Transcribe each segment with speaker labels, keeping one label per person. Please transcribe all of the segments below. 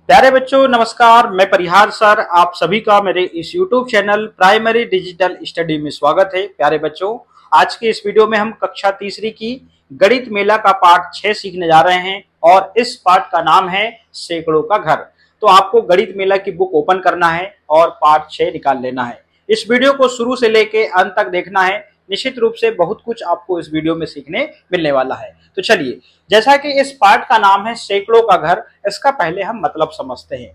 Speaker 1: प्यारे बच्चों नमस्कार। मैं परिहार सर आप सभी का मेरे इस YouTube channel primary digital study में स्वागत है। प्यारे बच्चों, आज के इस वीडियो में हम कक्षा तीसरी की गणित मेला का पाठ 6 सीखने जा रहे हैं और इस पाठ का नाम है सैकड़ों का घर। तो आपको गणित मेला की बुक ओपन करना है और पाठ 6 निकाल लेना है। इस वीडियो को शुरू से लेके अंत तक देखना है। निश्चित रूप से बहुत कुछ आपको इस वीडियो में सीखने मिलने वाला है। तो चलिए, जैसा कि इस पाठ का नाम है सैकड़ों का घर, इसका पहले हम मतलब समझते हैं।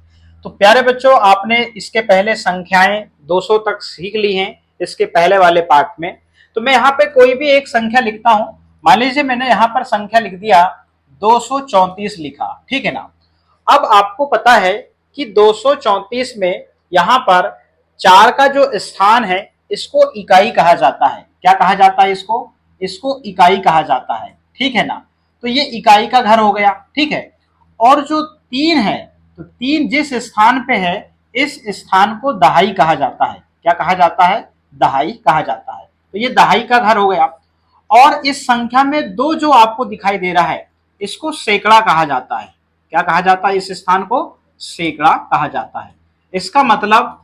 Speaker 1: तो प्यारे बच्चों, आपने इसके पहले संख्याएं 200 तक सीख ली हैं इसके पहले वाले पाठ में। तो मैं यहाँ पे कोई भी एक संख्या लिखता हूं। मान लीजिए मैंने यहाँ पर संख्या लिख दिया 234 लिखा, ठीक है ना। अब आपको पता है कि 234 में यहाँ पर 4 का जो स्थान है इसको इकाई कहा जाता है। क्या कहा जाता है इसको? इसको इकाई कहा जाता है, ठीक है ना। तो ये इकाई का घर हो गया, ठीक है। और जो 3 है, तो 3 जिस स्थान पे है इस स्थान को दहाई कहा जाता है। क्या कहा जाता है? दहाई कहा जाता है। तो ये दहाई का घर हो गया। और इस संख्या में 2 जो आपको दिखाई दे रहा है इसको सैकड़ा कहा जाता है। क्या कहा जाता है? इस स्थान को सैकड़ा कहा जाता है। इसका मतलब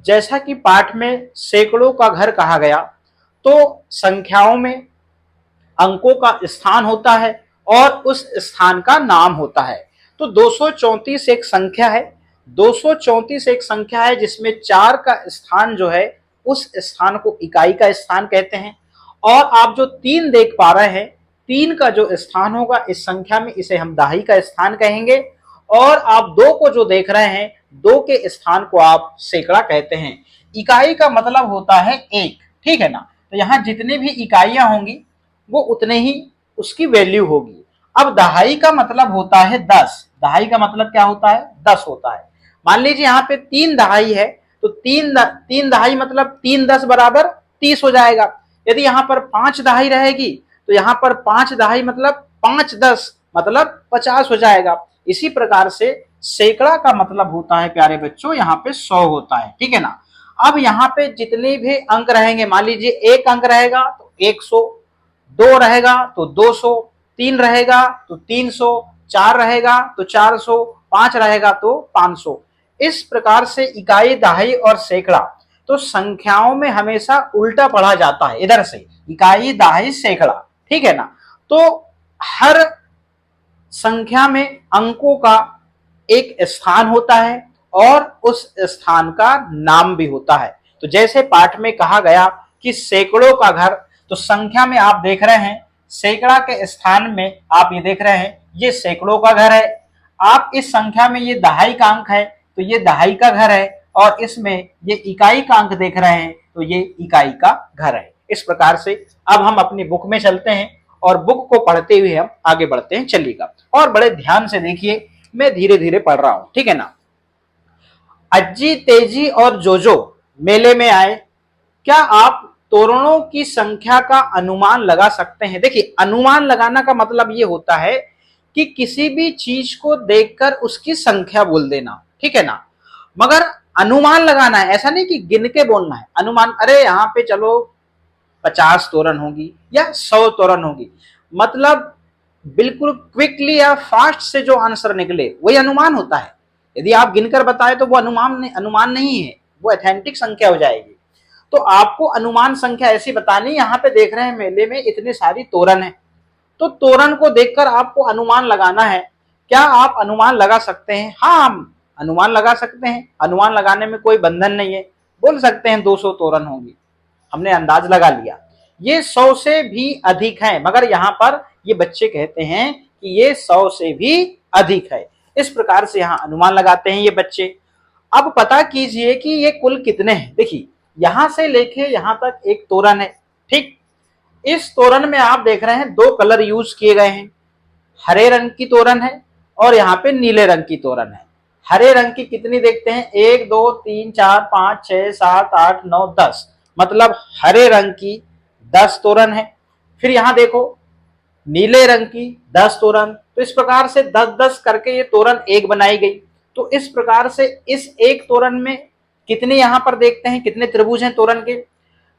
Speaker 1: जैसा कि पाठ में सैकड़ों का घर कहा गया, तो संख्याओं में अंकों का स्थान होता है और उस स्थान का नाम होता है। तो 234 एक संख्या है। 234 एक संख्या है जिसमें 4 का स्थान जो है उस स्थान को इकाई का स्थान कहते हैं। और आप जो 3 देख पा रहे हैं, 3 का जो स्थान होगा इस संख्या में इसे हम दहाई का स्थान कहेंगे। और आप 2 को जो देख रहे हैं, 2 के स्थान को आप सैकड़ा कहते हैं। इकाई का मतलब होता है एक, ठीक है ना। तो यहाँ जितने भी इकाइयां होंगी वो उतने ही उसकी वैल्यू होगी। अब दहाई का मतलब होता है 10। दहाई का मतलब क्या होता है? 10 होता है। मान लीजिए यहाँ पे 3 दहाई है, तो तीन दहाई मतलब 3 10 बराबर 30 हो जाएगा। यदि यहाँ पर 5 दहाई रहेगी तो यहाँ पर 5 दहाई मतलब 5 10 मतलब 50 हो जाएगा। इसी प्रकार से सैकड़ा का मतलब होता है प्यारे बच्चों यहाँ पे 100 होता है, ठीक है ना। अब यहाँ पे जितने भी अंक रहेंगे, मान लीजिए 1 अंक रहेगा तो 100, 2 रहेगा तो 200, 3 रहेगा तो 300, 4 रहेगा तो 400, 5 रहेगा तो 500। इस प्रकार से इकाई, दहाई और सैकड़ा तो संख्याओं में हमेशा उल्टा पढ़ा जाता है, इधर से इकाई, दहाई, सैकड़ा, ठीक है ना। तो हर संख्या में अंकों का एक स्थान होता है और उस स्थान का नाम भी होता है। तो जैसे पाठ में कहा गया कि सैकड़ों का घर, तो संख्या में आप देख रहे हैं सैकड़ा के स्थान में आप ये देख रहे हैं ये सैकड़ों का घर है। आप इस संख्या में ये दहाई का अंक है तो ये दहाई का घर है, और इसमें ये इकाई का अंक देख रहे हैं तो ये इकाई का घर है। इस प्रकार से अब हम अपनी बुक में चलते हैं और बुक को पढ़ते हुए हम आगे बढ़ते हैं। चलिएगा और बड़े ध्यान से देखिए, मैं धीरे धीरे पढ़ रहा हूं, ठीक है ना। अज्जी, तेजी और जोजो मेले में आए। क्या आप तोरणों की संख्या का अनुमान लगा सकते हैं? देखिए, अनुमान लगाना का मतलब ये होता है कि किसी भी चीज को देखकर उसकी संख्या बोल देना, ठीक है ना। मगर अनुमान लगाना है, ऐसा नहीं कि गिन के बोलना है। अनुमान, अरे यहाँ पे चलो 50 तोरण होगी या 100 तोरण होगी, मतलब बिल्कुल क्विकली या फास्ट से जो आंसर निकले वही अनुमान होता है। यदि आप गिनकर बताए तो वो अनुमान नहीं है, वो ऑथेंटिक संख्या हो जाएगी। तो आपको अनुमान संख्या ऐसी बतानी, यहाँ पे देख रहे हैं मेले में इतनी सारी तोरण है, तो तोरण को देखकर आपको अनुमान लगाना है। क्या आप अनुमान लगा सकते हैं? हाँ, हम अनुमान लगा सकते हैं। अनुमान लगाने में कोई बंधन नहीं है, बोल सकते हैं 200 तोरण होंगी, हमने अंदाज लगा लिया। ये 100 से भी अधिक है, मगर यहाँ पर ये बच्चे कहते हैं कि ये 100 से भी अधिक है। इस प्रकार से यहाँ अनुमान लगाते हैं ये बच्चे। अब पता कीजिए कि ये कुल कितने हैं। देखिए, यहां से लेके यहां तक एक तोरण है, ठीक। इस तोरण में आप देख रहे हैं 2 कलर यूज किए गए हैं। हरे रंग की तोरण है और यहाँ पे नीले रंग की तोरण है। हरे रंग की कितनी देखते हैं? 1 2 3 4 5 6 7 8 9 10, मतलब हरे रंग की 10 तोरण है। फिर यहाँ देखो नीले रंग की 10 तोरण। तो इस प्रकार से 10 10 करके ये तोरण एक बनाई गई। तो इस प्रकार से इस एक तोरण में कितने यहाँ पर देखते हैं, कितने त्रिभुज हैं तोरण के?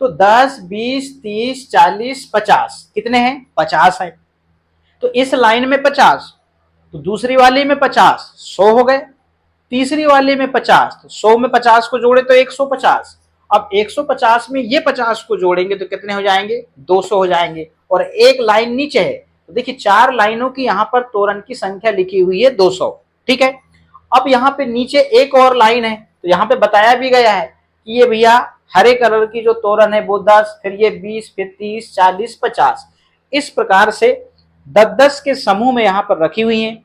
Speaker 1: तो 10 20 30 40 50, कितने हैं? 50 है। तो इस लाइन में 50, तो दूसरी वाली में 50, 100 हो गए। तीसरी वाली में 50, तो 100 में 50 को जोड़े तो 150। अब 150 में ये 50 को जोड़ेंगे तो कितने हो जाएंगे, 200 हो जाएंगे। और एक लाइन नीचे है, तो देखिए 4 लाइनों की यहाँ पर तोरण की संख्या लिखी हुई है 200। ठीक है, अब यहाँ पे नीचे एक और लाइन है, तो यहाँ पे बताया भी गया है कि ये भैया हरे कलर की जो तोरण है वो 10, फिर ये 20, फिर 30, 40, 50, इस प्रकार से 10-10 के समूह में यहाँ पर रखी हुई हैं,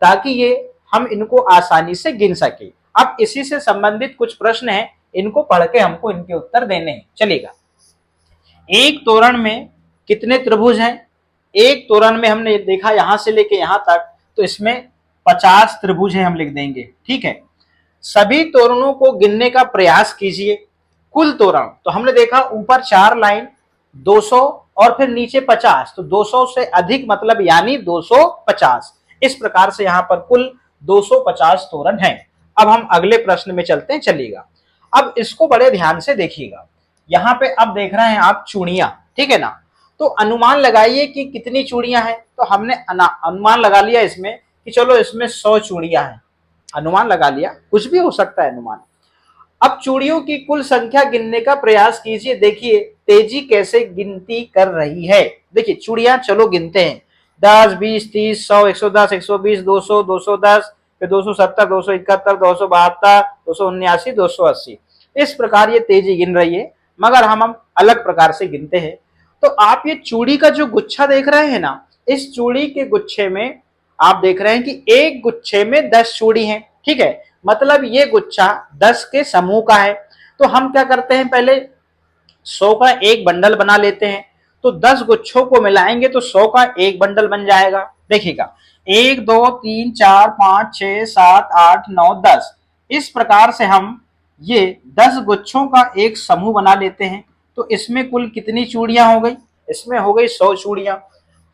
Speaker 1: ताकि ये हम इनको आसानी से गिन सके। अब इसी से संबंधित कुछ प्रश्न हैं, इनको पढ़ के हमको इनके उत्तर देने हैं। चलेगा, एक तोरण में कितने त्रिभुज हैं? एक तोरण में हमने देखा यहां से लेके यहां तक, तो इसमें 50 त्रिभुज हैं, हम लिख देंगे। ठीक है, सभी तोरणों को गिनने का प्रयास कीजिए। कुल तोरण, तो हमने देखा ऊपर 4 लाइन 200 और फिर नीचे 50, तो 200 से अधिक मतलब यानी 250। इस प्रकार से यहाँ पर कुल 250 तोरण हैं। अब हम अगले प्रश्न में चलते हैं। चलिएगा, अब इसको बड़े ध्यान से देखिएगा। यहाँ पे अब देख रहे हैं आप चूड़ियां, ठीक है ना? तो अनुमान लगाइए कि कितनी चूड़ियां हैं। तो हमने अनुमान लगा लिया इसमें कि चलो इसमें 100 चूड़ियां हैं, अनुमान लगा लिया, कुछ भी हो सकता है अनुमान। अब चूड़ियों की कुल संख्या गिनने का प्रयास कीजिए। देखिए तेजी कैसे गिनती कर रही है। देखिए चूड़ियां चलो गिनते हैं, 10, 20, 30, 100, 110, 120, 200, 210, फिर 270, 271, 272, 279, 280। इस प्रकार ये तेजी गिन रही है, मगर हम अलग प्रकार से गिनते हैं। तो आप ये चूड़ी का जो गुच्छा देख रहे हैं ना, इस चूड़ी के गुच्छे में आप देख रहे हैं कि एक गुच्छे में 10 चूड़ी हैं। ठीक है, मतलब ये गुच्छा 10 के समूह का है। तो हम क्या करते हैं, पहले 100 का एक बंडल बना लेते हैं। तो 10 गुच्छों को मिलाएंगे तो 100 का एक बंडल बन जाएगा। देखिएगा, 1, 2, 3, 4, 5, 6, 7, 8, 9, 10, इस प्रकार से हम ये 10 गुच्छों का एक समूह बना लेते हैं। तो इसमें कुल कितनी चूड़ियां हो गई? इसमें हो गई 100 चूड़ियां।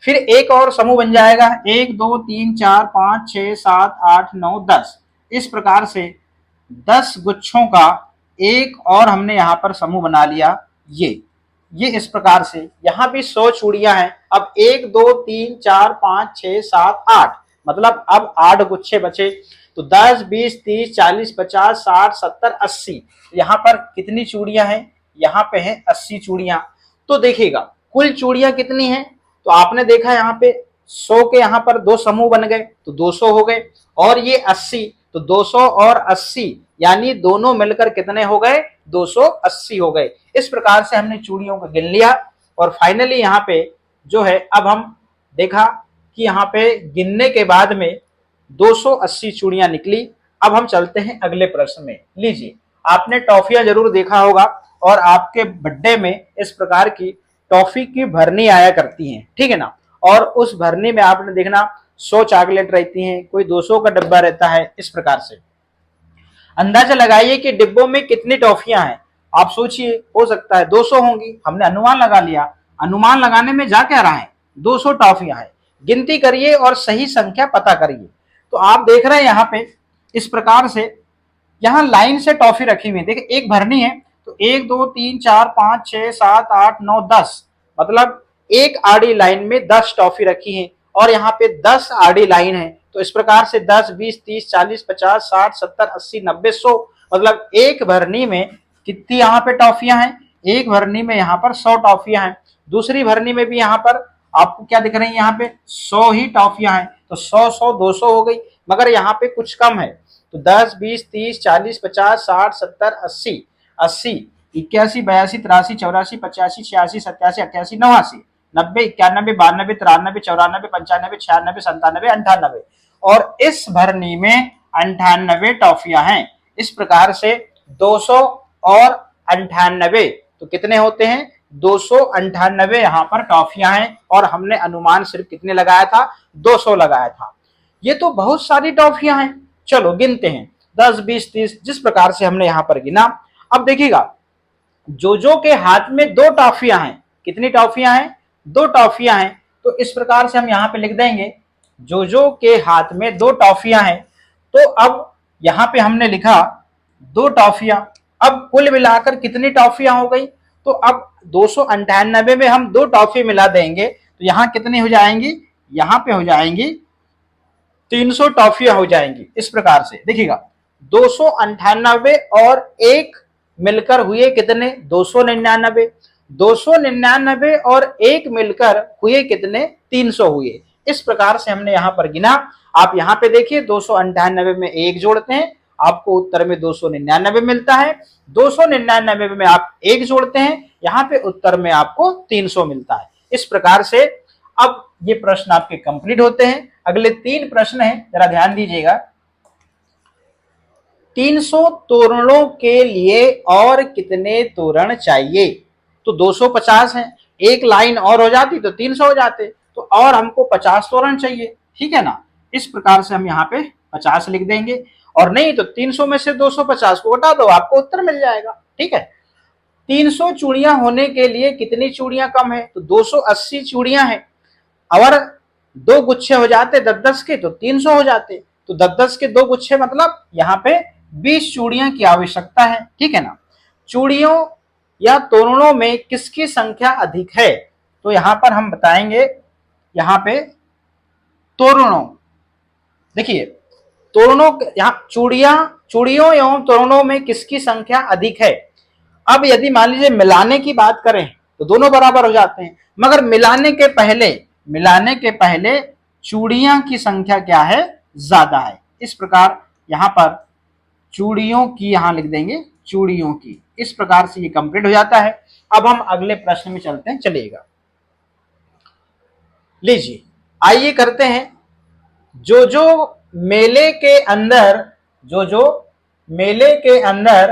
Speaker 1: फिर एक और समूह बन जाएगा, 1, 2, 3, 4, 5, 6, 7, 8, 9, 10, इस प्रकार से 10 गुच्छों का एक और हमने यहाँ पर समूह बना लिया। ये इस प्रकार से यहाँ भी 100 चूड़ियां हैं। अब 1, 2, 3, 4, 5, 6, 7, 8, मतलब अब 8 गुच्छे बचे। तो 10, 20, 30, 40, 50, 60, 70, 80, यहाँ पर कितनी चूड़ियां हैं? यहाँ पे हैं 80 चूड़ियां। तो देखिएगा कुल चूड़ियां कितनी हैं? तो आपने देखा यहाँ पे 100 के यहाँ पर 2 समूह बन गए तो 200 हो गए, और ये 80, तो 200 और 80 यानी दोनों मिलकर कितने हो गए? 280 हो गए। इस प्रकार से हमने चूड़ियों को गिन लिया। और फाइनली यहाँ पे जो है, अब हम देखा कि यहाँ पे गिनने के बाद में 280 चूड़ियां निकली। अब हम चलते हैं अगले प्रश्न में। लीजिए, आपने टॉफियां जरूर देखा होगा और आपके बर्थडे में इस प्रकार की टॉफी की भरनी आया करती हैं, ठीक है ना? और उस भरनी में आपने देखना 100 चॉकलेट रहती हैं, कोई 200 का डब्बा रहता है। इस प्रकार से अंदाजा लगाइए कि डिब्बों में कितनी टॉफियां हैं। आप सोचिए, हो सकता है 200 होंगी, हमने अनुमान लगा लिया। अनुमान लगाने में जा क्या रहा है, 200 टॉफियां हैं। गिनती करिए और सही संख्या पता करिए। तो आप देख रहे हैं यहाँ पे इस प्रकार से यहाँ लाइन से टॉफी रखी हुई है। देखिए एक भरनी है, तो 1, 2, 3, 4, 5, 6, 7, 8, 9, 10, मतलब एक आड़ी लाइन में 10 टॉफी रखी है। और यहाँ पे 10 आड़ी लाइन है। तो इस प्रकार से 10, 20, 30, 40, 50, 60, 70, 80, 90, 100, मतलब एक भरनी में कितनी यहाँ पे टॉफियां हैं? एक भरनी में यहाँ पर 100 टॉफियां हैं। दूसरी भरनी में भी यहाँ पर आपको क्या दिख रही है? यहाँ पे 100 ही टॉफियां हैं। तो 100, 100, 200 हो गई, मगर यहाँ पे कुछ कम है। तो 10, 20, 30, 40, 50, 60, 70, 80, 81, 82, 83, 84, 85, 86, 87, 88, 89, 90, 91, 92, 93, 94, 95, 96, 97, 98, और इस भरनी में 98 टॉफियां हैं। इस प्रकार से 200 और 98, तो कितने होते हैं? 298 यहाँ पर टॉफियां हैं। और हमने अनुमान सिर्फ कितने लगाया था? 200 लगाया था। ये तो बहुत सारी टॉफियां हैं। चलो गिनते हैं, 10, 20, 30, जिस प्रकार से हमने यहाँ पर गिना। अब देखिएगा, जोजो के हाथ में 2 टॉफियां हैं। कितनी टॉफियां हैं? 2 टॉफियां हैं। तो इस प्रकार से हम यहाँ पे लिख देंगे, जोजो के हाथ में 2 टॉफियां हैं। तो अब यहाँ पे हमने लिखा 2 टॉफियां। अब कुल मिलाकर कितनी टॉफियां हो गई? तो अब 298 में हम 2 टॉफी मिला देंगे तो यहाँ कितनी हो जाएंगी? यहाँ पे हो जाएंगी 300 टॉफियां हो जाएंगी। इस प्रकार से देखिएगा, 298 और एक मिलकर हुए कितने, 299। 299 और एक मिलकर हुए कितने, 300 हुए। इस प्रकार से हमने यहां पर गिना। आप यहां पे देखिए 298 में एक जोड़ते हैं, आपको उत्तर में 299 मिलता है। 299 में आप एक जोड़ते हैं, यहां पे उत्तर में आपको 300 मिलता है। इस प्रकार से अब ये प्रश्न आपके कंप्लीट होते हैं। अगले 3 प्रश्न हैं, जरा ध्यान दीजिएगा। 300 तोरणों के लिए और कितने तोरण चाहिए? तो 250 है, एक लाइन और हो जाती तो 300 हो जाते, तो और हमको 50 तोरण चाहिए, ठीक है ना। इस प्रकार से हम यहाँ पे 50 लिख देंगे, और नहीं तो 300 में से 250 को हटा दो, आपको उत्तर मिल जाएगा, ठीक है। 300 चूड़ियां होने के लिए कितनी चूड़ियां कम है? तो 280 चूड़ियां हैं, और 2 गुच्छे हो जाते 10-10 के तो 300 हो जाते, तो 10-10 के 2 गुच्छे मतलब यहाँ पे 20 चूड़ियां की आवश्यकता है, ठीक है ना। चूड़ियों या तोरणों में किसकी संख्या अधिक है? तो यहां पर हम बताएंगे, यहां पे तोरणों, देखिए तोरणों, यहाँ चूड़ियों एवं तोरणों में किसकी संख्या अधिक है? अब यदि मान लीजिए मिलाने की बात करें तो दोनों बराबर हो जाते हैं, मगर मिलाने के पहले चूड़ियां की संख्या क्या है, ज्यादा है। इस प्रकार यहां पर चूड़ियों की यहां लिख देंगे, चूड़ियों की। इस प्रकार से ये कंप्लीट हो जाता है। अब हम अगले प्रश्न में चलते हैं, चलिएगा। लीजिए, आइए करते हैं। जो जो मेले के अंदर जो जो मेले के अंदर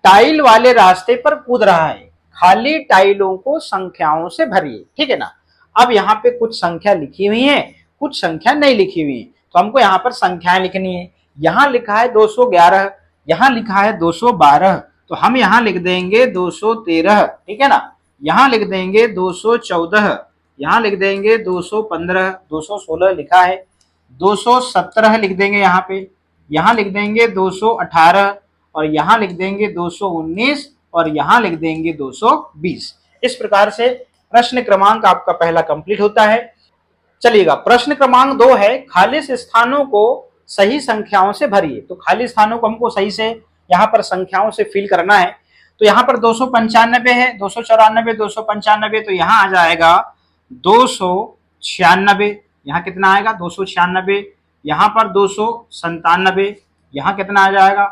Speaker 1: टाइल वाले रास्ते पर कूद रहा है, खाली टाइलों को संख्याओं से भरिए, ठीक है ना। अब यहाँ पे कुछ संख्या लिखी हुई है, कुछ संख्या नहीं लिखी हुई है, तो हमको यहाँ पर संख्याएं लिखनी है। यहाँ लिखा है 211, यहाँ लिखा है 212, तो हम यहाँ लिख देंगे 213, ठीक है ना। यहाँ लिख देंगे 214, यहाँ लिख देंगे 215, 216 लिखा है, 217 लिख देंगे यहाँ पे, यहाँ लिख देंगे 218, और यहाँ लिख देंगे 219, और यहाँ लिख देंगे 220। इस प्रकार से प्रश्न क्रमांक आपका पहला कंप्लीट होता है। चलिएगा, प्रश्न क्रमांक 2 है, खाली स्थानों को सही संख्याओं से भरिए। तो खाली स्थानों को हमको सही से यहाँ पर संख्याओं से फिल करना है। तो यहाँ पर 295 है, 294, 295, तो यहाँ आ जाएगा 296। यहाँ कितना आएगा, 296। यहाँ पर 297, यहाँ कितना आ जाएगा,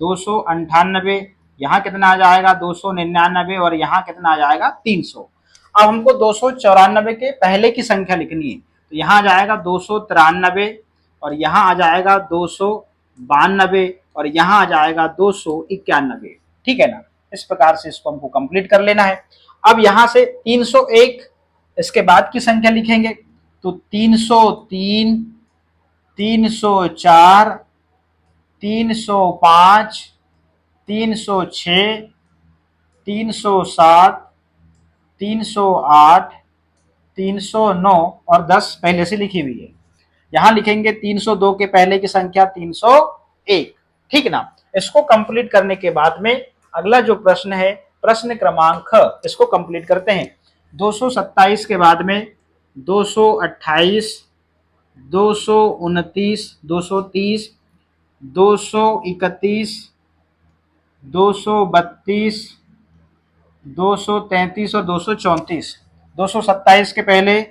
Speaker 1: 298। यहाँ कितना आ जाएगा, 299, और यहाँ कितना आ जाएगा, 300। अब हमको 294 के पहले की संख्या लिखनी है, तो यहाँ आ जाएगा 293, और यहाँ आ जाएगा 292, और यहाँ आ जाएगा 291, ठीक है ना। इस प्रकार से इसको हमको कंप्लीट कर लेना है। अब यहाँ से 301 इसके बाद की संख्या लिखेंगे, तो 303, 304, 305, 306, 307, 308, 309 और 10 पहले से लिखी हुई है। यहां लिखेंगे 302 के पहले की संख्या 301, ठीक ना। इसको कंप्लीट करने के बाद में अगला जो प्रश्न है, प्रश्न क्रमांक ख, इसको कंप्लीट करते हैं। 227 के बाद में 228, 229, 230, 231, 232, 233 और 234। 227 के पहले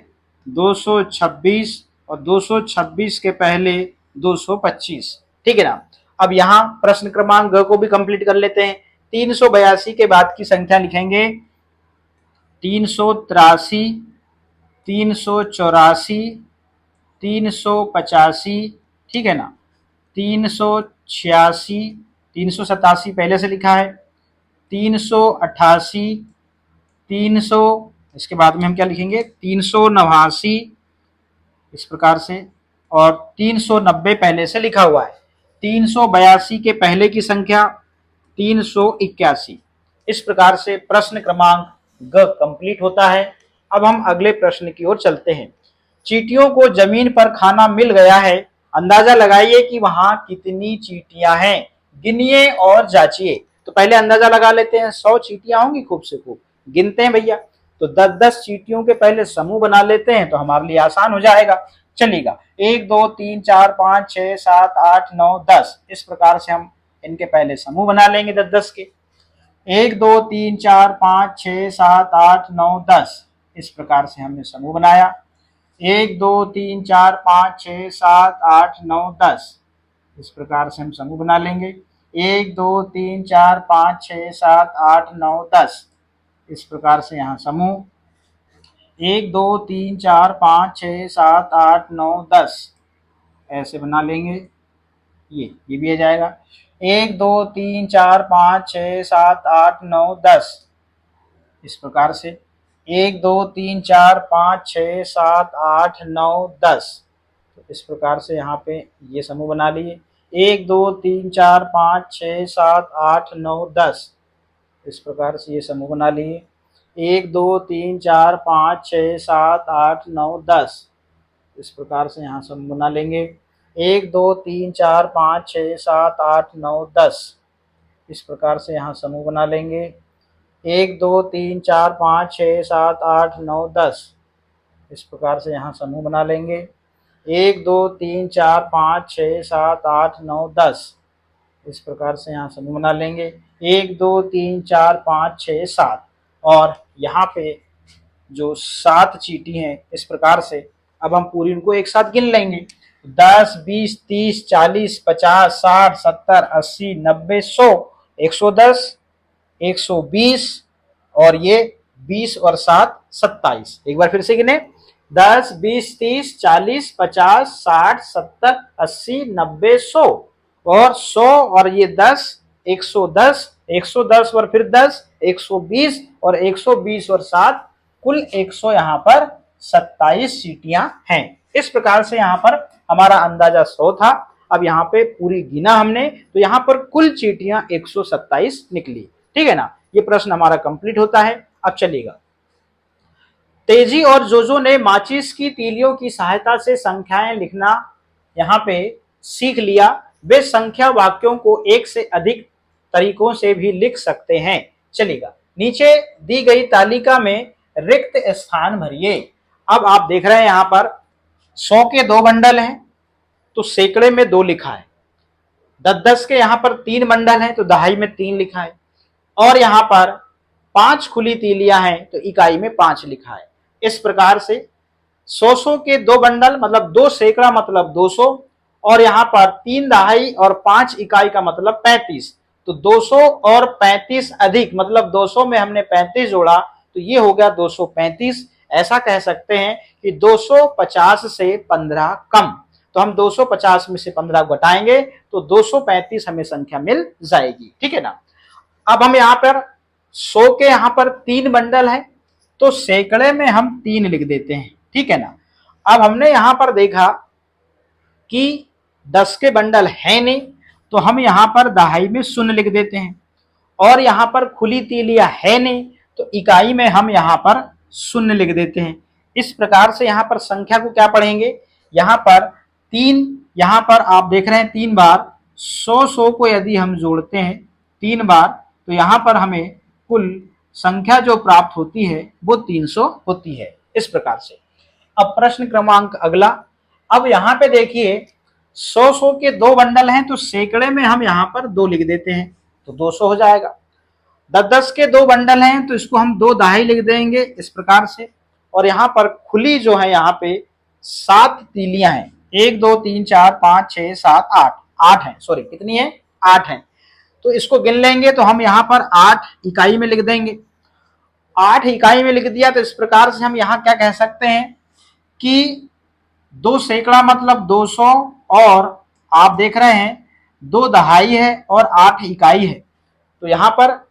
Speaker 1: 226 और 226 के पहले 225, ठीक है ना। अब यहाँ प्रश्न क्रमांक ग को भी कंप्लीट कर लेते हैं। 382 के बाद की संख्या लिखेंगे 383, 384, 385, ठीक है ना। 386, 387 पहले से लिखा है, 388, 300, इसके बाद में हम क्या लिखेंगे, 389, इस प्रकार से, और 390 पहले से लिखा हुआ है। 382 के पहले की संख्या 381। इस प्रकार से प्रश्न क्रमांक ग कंप्लीट होता है। अब हम अगले प्रश्न की ओर चलते हैं। चींटियों को जमीन पर खाना मिल गया है, अंदाजा लगाइए कि वहां कितनी चींटियां हैं, गिनिए और जांचिए। तो पहले अंदाजा लगा लेते हैं, 100 चींटियां होंगी, खूब से खूब गिनते हैं भैया। तो 10-10 चींटियों के पहले समूह बना लेते हैं, तो हमारे लिए आसान हो जाएगा। चलिएगा, 1 2 3 4 5 6 7 8 9 10, इस प्रकार से हम इनके पहले समूह बना लेंगे 10 10 के। 1 2 3 4 5 6 7 8 9 10, इस प्रकार से हमने समूह बनाया। 1 2 3 4 5 6 7 8 9 10, इस प्रकार से हम समूह बना लेंगे। 1 2 3 4 5 6 7 8 9 10, इस प्रकार से यहाँ समूह। 1 2 3 4 5 6 7 8 9 10, ऐसे बना लेंगे। ये भी आ जाएगा। 1 2 3 4 5 6 7 8 9 10, इस प्रकार से 1 2 3 4 5 6 7 8 9 10, तो इस प्रकार से यहाँ पे ये समूह बना लिए। 1 2 3 4 5 6 7 8 9 10, इस प्रकार से ये समूह बना लिए। 1 2 3 4 5 6 7 8 9 10, इस प्रकार से यहाँ समूह बना लेंगे। 1 2 3 4 5 6 7 8 9 10, इस प्रकार से यहाँ समूह बना लेंगे। 1 2 3 4 5 6 7 8 9 10, इस प्रकार से यहाँ समूह बना लेंगे। 1 2 3 4 5 6 7 8 9 10, इस प्रकार से यहाँ समूह बना लेंगे। 1 2 3 4 5 6 7, और यहाँ पे जो 7 चीटी हैं, इस प्रकार से अब हम पूरी उनको एक साथ गिन लेंगे। 10 20 30 40 50 60 70 80 90 100, 110 120, और ये 20 और 7 27। एक बार फिर से गिने, 10 20 30 40 50 60 70 80 90 100, और 100 और ये 10 110, 110 और फिर 10 120, और 120 और 7 कुल 100, यहाँ पर 27 सीटियां हैं। इस प्रकार से यहाँ पर हमारा अंदाजा 100 था। अब यहाँ पे पूरी गिना हमने, तो यहाँ पर कुल चीटियां 127 निकली। ठीक है ना, ये प्रश्न हमारा कंप्लीट होता है। अब चलिएगा, तेजी और जोजो ने माचिस की तीलियों की सहायता से संख्याएं लिखना यहाँ पे सीख लिया। वे संख्या वाक्यों को एक से अधिक तरीकों से भी लिख सकते हैं। चलिएगा, नीचे दी गई तालिका में रिक्त स्थान भरिए। अब आप देख रहे हैं यहाँ पर 100 के 2 बंडल हैं, तो सैकड़े में 2 लिखा है। 10 10 के यहाँ पर 3 बंडल हैं, तो दहाई में 3 लिखा है। और यहाँ पर 5 खुली तीलियां हैं, तो इकाई में 5 लिखा है। इस प्रकार से 100 के 2 बंडल मतलब 2 सैकड़ा मतलब 200, और यहाँ पर 3 दहाई और 5 इकाई का मतलब 35। तो 200 और 35 अधिक मतलब 200 में हमने 35 जोड़ा, तो ये हो गया 235। ऐसा कह सकते हैं कि 250 से 15 कम। तो हम 250 में से 15 घटाएंगे तो 235 हमें संख्या मिल जाएगी। ठीक है ना। अब हम यहाँ पर 100 के यहाँ पर 3 बंडल है, तो सैकड़े में हम 3 लिख देते हैं। ठीक है ना। अब हमने यहाँ पर देखा कि 10 के बंडल है नहीं, तो हम यहाँ पर दहाई में 0 लिख देते हैं। और यहाँ पर खुली तीलियां है नहीं, तो इकाई में हम यहाँ पर 0 लिख देते हैं। इस प्रकार से यहाँ पर संख्या को क्या पढ़ेंगे, यहाँ पर 3, यहाँ पर आप देख रहे हैं 3 बार 100 को यदि हम जोड़ते हैं 3 बार, तो यहाँ पर हमें कुल संख्या जो प्राप्त होती है वो 300 होती है। इस प्रकार से अब प्रश्न क्रमांक अगला। अब यहाँ पे देखिए 100 के 2 बंडल हैं, तो सैकड़े में हम यहाँ पर 2 लिख देते हैं, तो 200 हो जाएगा। 10 10 के 2 बंडल हैं, तो इसको हम 2 दहाई लिख देंगे इस प्रकार से। और यहाँ पर खुली जो है यहाँ पे 7 तीलियां हैं, 1 2 3 4 5 6 7 8, 8 है, सॉरी कितनी है, 8 है। तो इसको गिन लेंगे तो हम यहाँ पर 8 इकाई में लिख देंगे। 8 इकाई में लिख दिया, तो इस प्रकार से हम यहाँ क्या कह सकते हैं कि 2 सैकड़ा मतलब 200, और आप देख रहे हैं 2 दहाई है और 8 इकाई है। तो यहाँ पर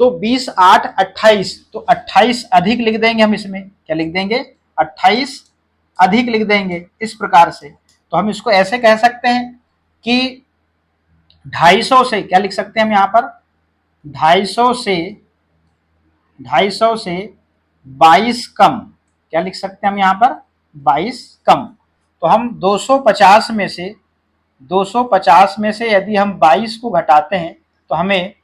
Speaker 1: तो 20 8 28, तो 28 अधिक लिख देंगे हम। इसमें क्या लिख देंगे, 28 अधिक लिख देंगे इस प्रकार से। तो हम इसको ऐसे कह सकते हैं कि 250 से क्या लिख सकते हैं हम यहाँ पर, 250 से 22 कम, क्या लिख सकते हैं हम यहाँ पर, 22 कम। तो हम 250 में से यदि हम 22 को घटाते हैं तो हमें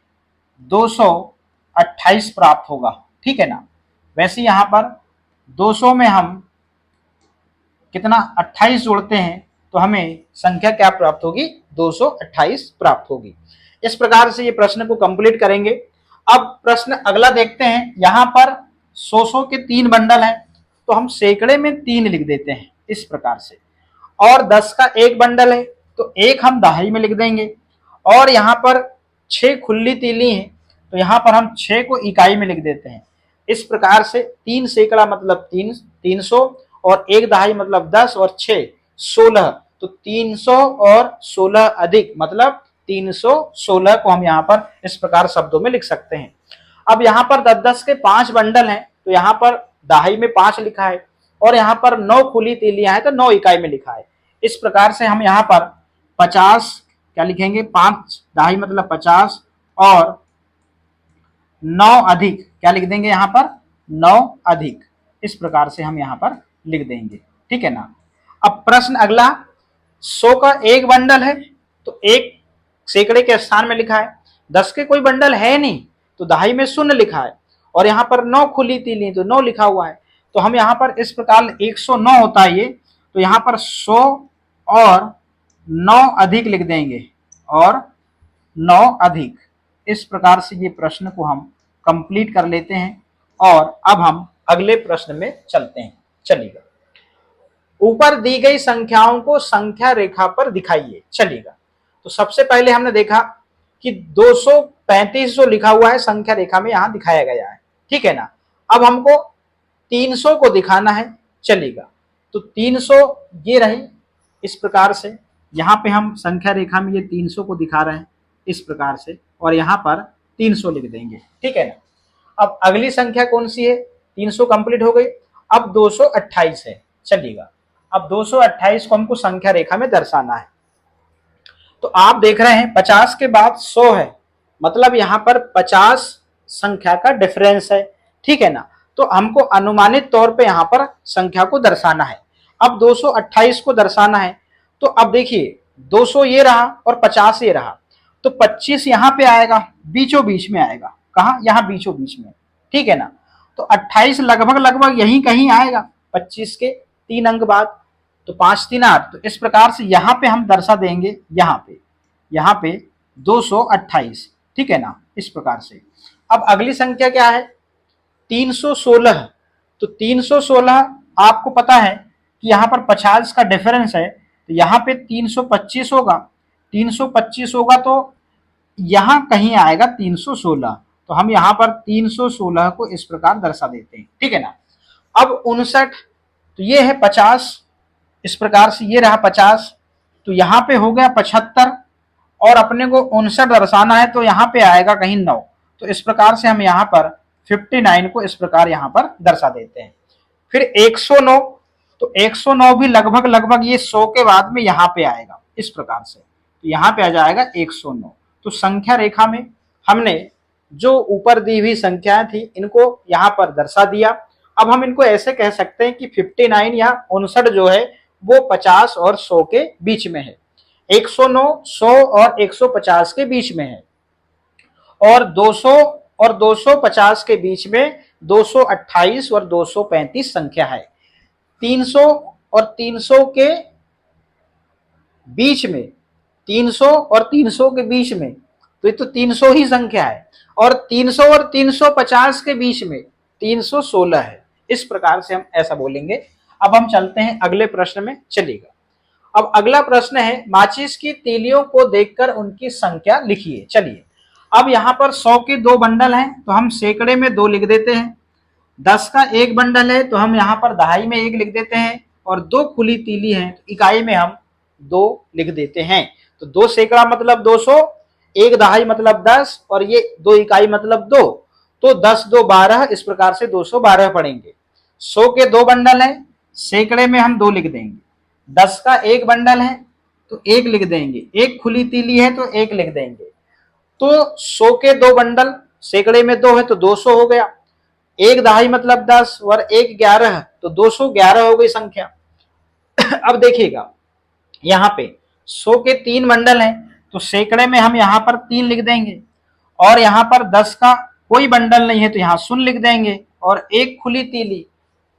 Speaker 1: 228 प्राप्त होगा। ठीक है ना। वैसे यहाँ पर 200 में हम कितना 28 जोड़ते हैं तो हमें संख्या क्या प्राप्त होगी, 228 प्राप्त होगी। इस प्रकार से ये प्रश्न को कंप्लीट करेंगे। अब प्रश्न अगला देखते हैं। यहां पर 100 के 3 बंडल हैं तो हम सैकड़े में 3 लिख देते हैं इस प्रकार से। और 10 का एक बंडल है तो एक हम दहाई में लिख देंगे। और यहाँ पर 6 खुली तीली हैं तो यहाँ पर हम 6 को इकाई में लिख देते हैं। इस प्रकार से 3 सैकड़ा मतलब 300 और एक दहाई मतलब 10 और 6 16, तो 300 और 16 अधिक मतलब 316 को हम यहाँ पर इस प्रकार शब्दों में लिख सकते हैं। अब यहाँ पर 10-10 के 5 बंडल हैं तो यहाँ पर दहाई में 5 लिखा है और यहाँ पर 9 खुली तीलियां हैं तो 9 इकाई में लिखा है। इस प्रकार से हम यहाँ पर 50 क्या लिखेंगे, 5 दहाई मतलब 50 और 9 अधिक क्या लिख देंगे, यहाँ पर 9 अधिक। इस प्रकार से हम यहाँ पर लिख देंगे, ठीक है ना। अब प्रश्न अगला, 100 का एक बंडल है तो एक सैकड़े के स्थान में लिखा है। 10 के कोई बंडल है नहीं तो दहाई में 0 लिखा है और यहाँ पर 9 खुली तीली तो 9 लिखा हुआ है। तो हम यहाँ पर इस प्रकार 109 होता है ये, तो यहाँ पर 100 और 9 अधिक लिख देंगे और 9 अधिक। इस प्रकार से ये प्रश्न को हम कंप्लीट कर लेते हैं और अब हम अगले प्रश्न में चलते हैं। चलिएगा, ऊपर दी गई संख्याओं को संख्या रेखा पर दिखाइए। चलिएगा, तो सबसे पहले हमने देखा कि 235 जो लिखा हुआ है संख्या रेखा में यहां दिखाया गया है, ठीक है ना। अब हमको 300 को दिखाना है। चलिएगा, तो 300 ये रही इस प्रकार से, यहाँ पे हम संख्या रेखा में ये 300 को दिखा रहे हैं इस प्रकार से और यहाँ पर 300 लिख देंगे, ठीक है ना। अब अगली संख्या कौन सी है, 300 कंप्लीट हो गई। अब 228 है। चलिएगा, अब 228 को हमको संख्या रेखा में दर्शाना है। तो आप देख रहे हैं 50 के बाद 100 है, मतलब यहाँ पर 50 संख्या का डिफरेंस है, ठीक है ना। तो हमको अनुमानित तौर पे यहाँ पर संख्या को दर्शाना है। अब 228 को दर्शाना है तो अब देखिए 200 ये रहा और 50 ये रहा, तो 25 यहाँ पे आएगा, बीचों बीच में आएगा। कहाँ, यहाँ बीचों बीच में, ठीक है ना। तो 28 लगभग लगभग यहीं कहीं आएगा 25 के 3 अंक बाद, तो 5 3 8। तो इस प्रकार से यहाँ पे हम दर्शा देंगे, यहाँ पे 228, ठीक है ना, इस प्रकार से। अब अगली संख्या क्या है, 316। तो 316 आपको पता है कि यहाँ पर 50 का डिफरेंस है तो यहाँ पे 325 होगा। 325 होगा तो यहाँ कहीं आएगा 316, तो हम यहाँ पर 316 को इस प्रकार दर्शा देते हैं, ठीक है ना। अब 59, तो ये है 50, इस प्रकार से ये रहा 50, तो यहाँ पे हो गया 75 और अपने को 59 दर्शाना है तो यहाँ पे आएगा कहीं 9, तो इस प्रकार से हम यहाँ पर 59 को इस प्रकार यहाँ पर दर्शा देते हैं। फिर 109, तो 109 भी लगभग लगभग ये 100 के बाद में यहाँ पे आएगा इस प्रकार से, तो यहाँ पे आ जाएगा 109। तो संख्या रेखा में हमने जो ऊपर दी हुई संख्याएं थी इनको यहाँ पर दर्शा दिया। अब हम इनको ऐसे कह सकते हैं कि 59 या 59 जो है वो 50 और 100 के बीच में है, 109 100 और 150 के बीच में है, और 200 और 250 के बीच में 228 और 235 संख्या है। 300 और 300 के बीच में, 300 और 300 के बीच में, तो ये तो 300 ही संख्या है, और 300 और 350 के बीच में 316 है। इस प्रकार से हम ऐसा बोलेंगे। अब हम चलते हैं अगले प्रश्न में। चलिएगा, अब अगला प्रश्न है, माचिस की तीलियों को देखकर उनकी संख्या लिखिए। चलिए, अब यहाँ पर 100 के 2 बंडल हैं तो हम सैकड़े में 2 लिख देते हैं। 10 का एक बंडल है तो हम यहाँ पर दहाई में 1 लिख देते हैं, और 2 खुली तीली हैं तो इकाई में हम 2 लिख देते हैं। तो 2 सैकड़ा मतलब 200, एक दहाई मतलब 10 और ये 2 इकाई मतलब 2, तो 10 2 12, इस प्रकार से 212 पढ़ेंगे। 100 के 2 बंडल हैं, सैकड़े में हम 2 लिख देंगे। 10 का एक बंडल है तो 1 लिख देंगे, एक खुली तीली है तो 1 लिख देंगे। तो 100 के 2 बंडल, सैकड़े में 2 है तो 200 हो गया, एक दहाई मतलब 10 और एक 11, तो 211 हो गई संख्या। अब देखिएगा, यहाँ पे 100 के 3 बंडल हैं तो सैकड़े में हम यहाँ पर 3 लिख देंगे, और यहाँ पर 10 का कोई बंडल नहीं है तो यहाँ 0 लिख देंगे, और एक खुली तीली,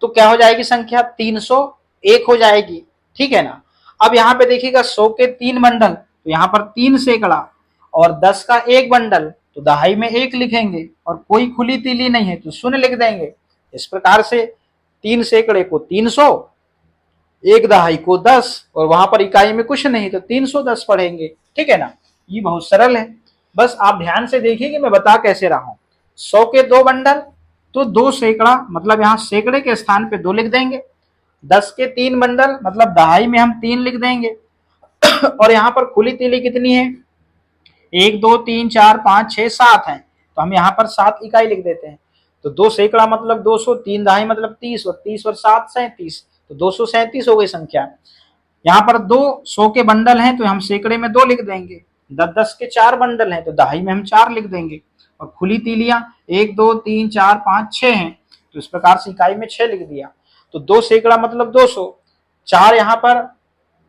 Speaker 1: तो क्या हो जाएगी संख्या 300 1 हो जाएगी, ठीक है ना। अब यहाँ पे देखिएगा 100 के 3 बंडल, तो यहाँ पर 3 सैकड़ा, और 10 का 1 बंडल, तो दहाई में 1 लिखेंगे, और कोई खुली तीली नहीं है तो शून्य लिख देंगे। इस प्रकार से 3 सैकड़े को 300, 1 दहाई को 10, और वहां पर इकाई में कुछ नहीं तो 310 पढ़ेंगे, ठीक है ना। ये बहुत सरल है, बस आप ध्यान से देखिए कि मैं बता कैसे रहा हूं। 100 के 2 बंडल तो 2 सैकड़ा, मतलब यहाँ सैकड़े के स्थान पे 2 लिख देंगे। 10 के 3 बंडल मतलब दहाई में हम 3 लिख देंगे। और यहाँ पर खुली तीली कितनी है, 1 2 3 4 5 6 7 है, तो हम यहाँ पर 7 इकाई लिख देते हैं। तो 2 सैकड़ा मतलब 200, 3 दहाई मतलब 30, और 30 और 7 37, तो 237 हो गई संख्या। यहाँ पर 200 के बंडल हैं तो हम सैकड़े में 2 लिख देंगे। 10 के 4 बंडल हैं तो दहाई में हम 4 लिख देंगे। और खुली तीलियां 1 2 3 4 5 6 हैं, तो इस प्रकार से इकाई में 6 लिख दिया। तो 2 सैकड़ा मतलब 200, 4 यहाँ पर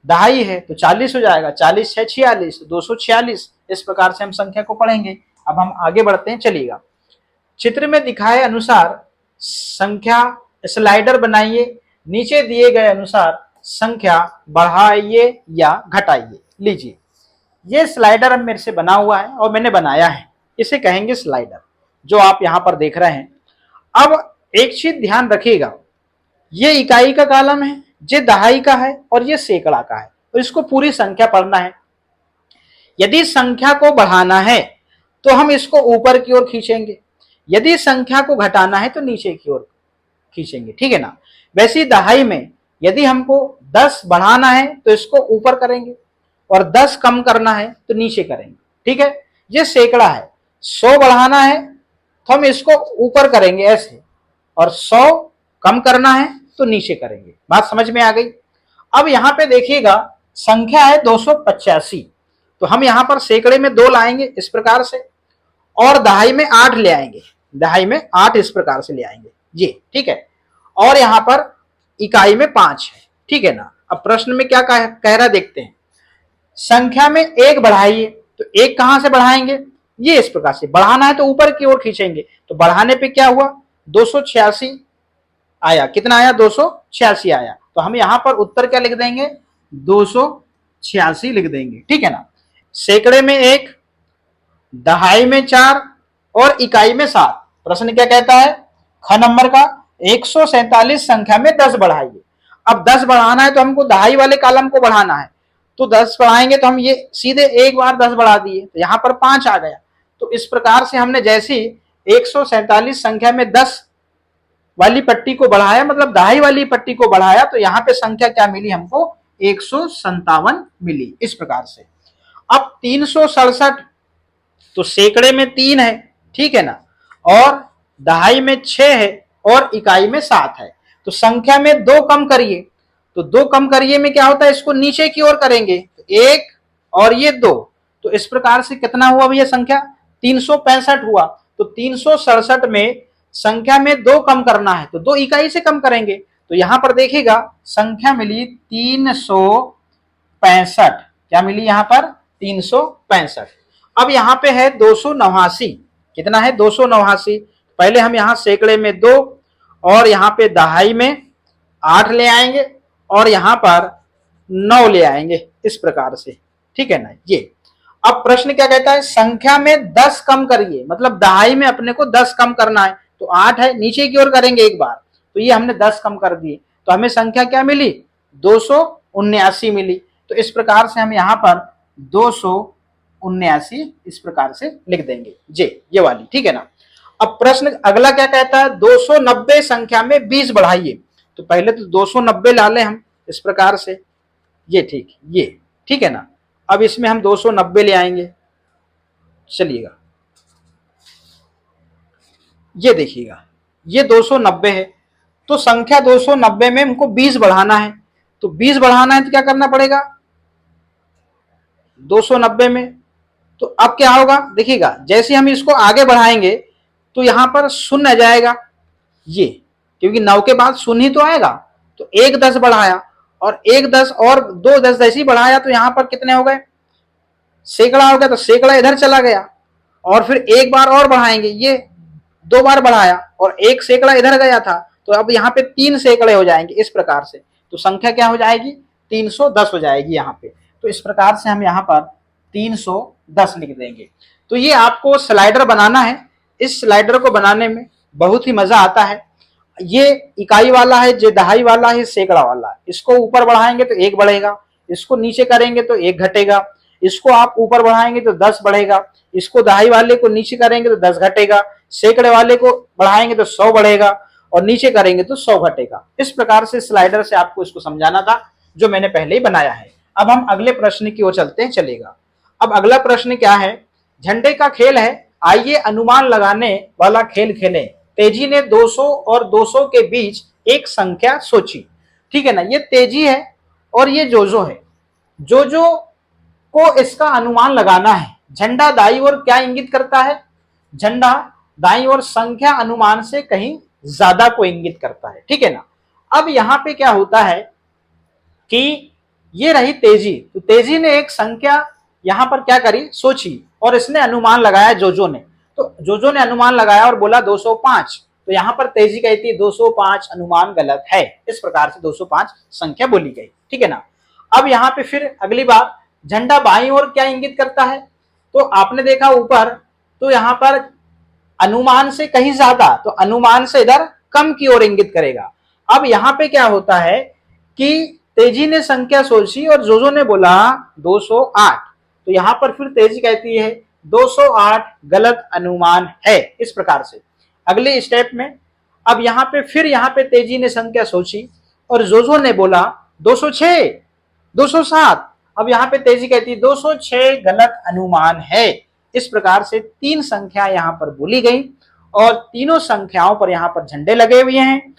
Speaker 1: दहाई है तो 40 हो जाएगा, 40 है 46, 246। इस प्रकार से हम संख्या को पढ़ेंगे। अब हम आगे बढ़ते हैं, चलिएगा। चित्र में दिखाए अनुसार संख्या स्लाइडर बनाइए, नीचे दिए गए अनुसार संख्या बढ़ाइए या घटाइए। लीजिए, ये स्लाइडर अब मेरे से बना हुआ है और मैंने बनाया है, इसे कहेंगे स्लाइडर, जो आप यहां पर देख रहे हैं। अब एक चीज ध्यान रखिएगा, ये इकाई का कॉलम है, ये दहाई का है और ये सैकड़ा का है, और इसको पूरी संख्या पढ़ना है। यदि संख्या को बढ़ाना है तो हम इसको ऊपर की ओर खींचेंगे, यदि संख्या को घटाना है तो नीचे की ओर खींचेंगे, ठीक है ना। वैसे दहाई में यदि हमको 10 बढ़ाना है तो इसको ऊपर करेंगे, और 10 कम करना है तो नीचे करेंगे, ठीक है। ये सैकड़ा है, 100 बढ़ाना है तो हम इसको ऊपर करेंगे ऐसे, और 100 कम करना है तो नीचे करेंगे। बात समझ में आ गई। अब यहाँ पे देखिएगा संख्या है 285, तो हम यहाँ पर सैकड़े में 2 लाएंगे इस प्रकार से, और दहाई में 8 ले आएंगे, दहाई में 8 इस प्रकार से ले आएंगे जी, ठीक है। और यहाँ पर इकाई में 5 है, ठीक है ना। अब प्रश्न में क्या कह रहा देखते हैं। संख्या में 1 बढ़ाइए, तो 1 कहां से बढ़ाएंगे, ये इस प्रकार से बढ़ाना है तो ऊपर की ओर खींचेंगे, तो बढ़ाने पे क्या हुआ, 286 आया। कितना आया, 286 आया। तो हम यहां पर उत्तर क्या लिख देंगे, 286 लिख देंगे, ठीक है ना। सैकड़े में 1, दहाई में 4 और इकाई में 7। प्रश्न क्या कहता है, ख नंबर का 147 संख्या में 10 बढ़ाइए। अब 10 बढ़ाना है तो हमको दहाई वाले कॉलम को बढ़ाना है, तो 10 बढ़ाएंगे तो हम ये सीधे एक बार 10 बढ़ा दिए, तो यहाँ पर 5 आ गया। तो इस प्रकार से हमने जैसे 147 संख्या में 10 वाली पट्टी को बढ़ाया, मतलब दहाई वाली पट्टी को बढ़ाया, तो यहाँ पे संख्या क्या मिली हमको, 157 मिली। इस प्रकार से अब 367, तो सैकड़े में 3 है, ठीक है ना, और दहाई में 6 है और इकाई में 7 है। तो संख्या में 2 कम करिए, तो 2 कम करिए में क्या होता है, इसको नीचे की ओर करेंगे, तो 1 और ये 2, तो इस प्रकार से कितना हुआ भैया संख्या, 365 हुआ। तो 367 में संख्या में 2 कम करना है तो 2 इकाई से कम करेंगे, तो यहां पर देखिएगा संख्या मिली 365। क्या मिली यहां पर, 365। अब यहाँ पे है 289, कितना है, 289। पहले हम यहाँ सैकड़े में 2 और यहाँ पे दहाई में 8 ले आएंगे, और यहाँ पर 9 ले आएंगे इस प्रकार से, ठीक है ना। ये अब प्रश्न क्या कहता है, संख्या में 10 कम करिए, मतलब दहाई में अपने को 10 कम करना है, तो 8 है, नीचे की ओर करेंगे एक बार, तो ये हमने 10 कम कर दिए, तो हमें संख्या क्या मिली, 279 मिली। तो इस प्रकार से हम यहाँ पर 279 इस प्रकार से लिख देंगे जी, ये वाली, ठीक है ना। अब प्रश्न अगला क्या कहता है, 290 संख्या में 20 बढ़ाइए। तो पहले तो 290 ला लें हम इस प्रकार से, ये ठीक है ना। अब इसमें हम 290 ले आएंगे, चलिएगा, ये देखिएगा, ये 290 है, तो संख्या 290 में हमको 20 बढ़ाना है, तो 20 बढ़ाना है तो क्या करना पड़ेगा, 290 में, तो अब क्या होगा देखिएगा, जैसे हम इसको आगे बढ़ाएंगे तो यहां पर शून्य आ जाएगा, ये क्योंकि 9 के बाद शून्य ही तो आएगा। तो 1 10 बढ़ाया, और 1 10 और 2 10 जैसे ही बढ़ाया, तो यहां पर कितने हो गए, सैकड़ा हो गया, तो सैकड़ा इधर चला गया, और फिर एक बार और बढ़ाएंगे, ये 2 बार बढ़ाया और 1 सैकड़ा इधर गया था, तो अब यहाँ पे 3 सैकड़े हो जाएंगे इस प्रकार से। तो संख्या क्या हो जाएगी, 310 हो जाएगी यहाँ पे। तो इस प्रकार से हम यहाँ पर 310 लिख देंगे। तो ये आपको स्लाइडर बनाना है। इस स्लाइडर को बनाने में बहुत ही मजा आता है। ये इकाई वाला है, ये दहाई वाला है, सैकड़ा वाला है। इसको ऊपर बढ़ाएंगे तो 1 बढ़ेगा, इसको नीचे करेंगे तो 1 घटेगा, इसको आप ऊपर बढ़ाएंगे तो 10 बढ़ेगा, इसको दहाई वाले को नीचे करेंगे तो 10 घटेगा, सैकड़े वाले को बढ़ाएंगे तो 100 बढ़ेगा और नीचे करेंगे तो 100 घटेगा। इस प्रकार से स्लाइडर से आपको इसको समझाना था, जो मैंने पहले ही बनाया है। अब हम अगले प्रश्न की ओर चलते हैं, चलेगा। अब अगला प्रश्न क्या है, झंडे का खेल है, आइए अनुमान लगाने वाला खेल खेलें। तेजी ने 200 और 200 के बीच एक संख्या सोची। ठीक है ना, ये तेजी है और ये जोजो है। जोजो को इसका अनुमान लगाना है। झंडा दाईं ओर क्या इंगित करता है, झंडा दाईं ओर संख्या अनुमान से कहीं ज्यादा को इंगित करता है। ठीक है ना। अब यहां पे क्या होता है कि ये रही तेजी, तो तेजी ने एक संख्या यहां पर क्या करी, सोची और इसने अनुमान लगाया जोजो ने। तो जोजो ने अनुमान लगाया और बोला 205। तो यहां पर तेजी कहती है 205 अनुमान गलत है। इस प्रकार से 205 संख्या बोली गई। ठीक है ना। अब यहां पे फिर अगली बार, झंडा बाईं ओर क्या इंगित करता है, तो आपने देखा ऊपर, तो यहां पर अनुमान से कहीं ज्यादा, तो अनुमान से इधर कम की ओर इंगित करेगा। अब यहां पे क्या होता है कि तेजी ने संख्या सोची और जोजो ने बोला 208। तो यहां पर फिर तेजी कहती है 208 गलत अनुमान है। इस प्रकार से अगले स्टेप में, अब यहां पे फिर यहां पे तेजी ने संख्या सोची और जोजो ने बोला 206, 207। अब यहां पे तेजी कहती है 206 गलत अनुमान है। इस प्रकार से 3 संख्या यहां पर बोली गई और तीनों संख्याओं पर यहां पर झंडे लगे हुए हैं।